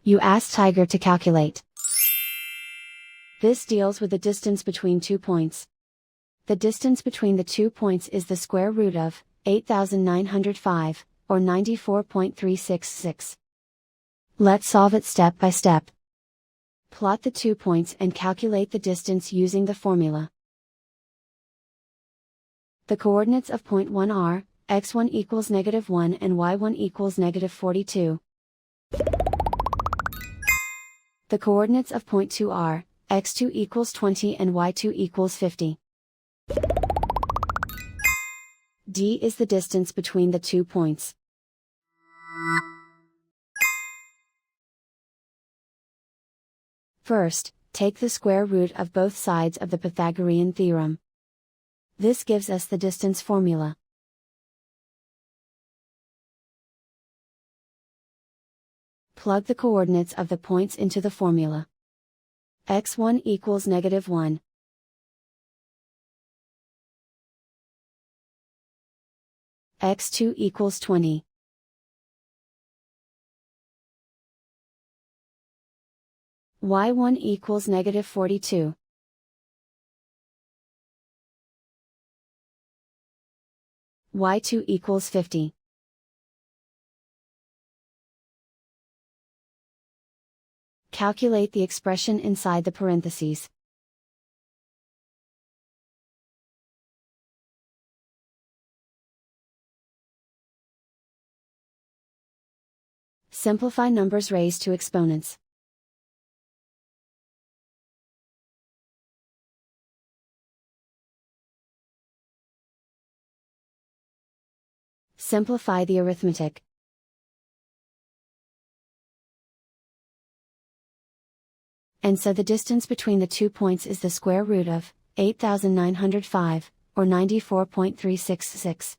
You ask Tiger to calculate. This deals with the distance between 2 points. The distance between the 2 points is the square root of 8,905, or 94.366. Let's solve it step by step. Plot the 2 points and calculate the distance using the formula. The coordinates of point 1 are, x1 equals -1 and y1 equals -42. The coordinates of point 2 are, x2 equals 20 and y2 equals 50. D is the distance between the 2 points. First, take the square root of both sides of the Pythagorean theorem. This gives us the distance formula. Plug the coordinates of the points into the formula. x1 equals -1. x2 equals 20. y1 equals -42. y2 equals 50. Calculate the expression inside the parentheses. Simplify numbers raised to exponents. Simplify the arithmetic. And so the distance between the 2 points is the square root of 8,905, or 94.366.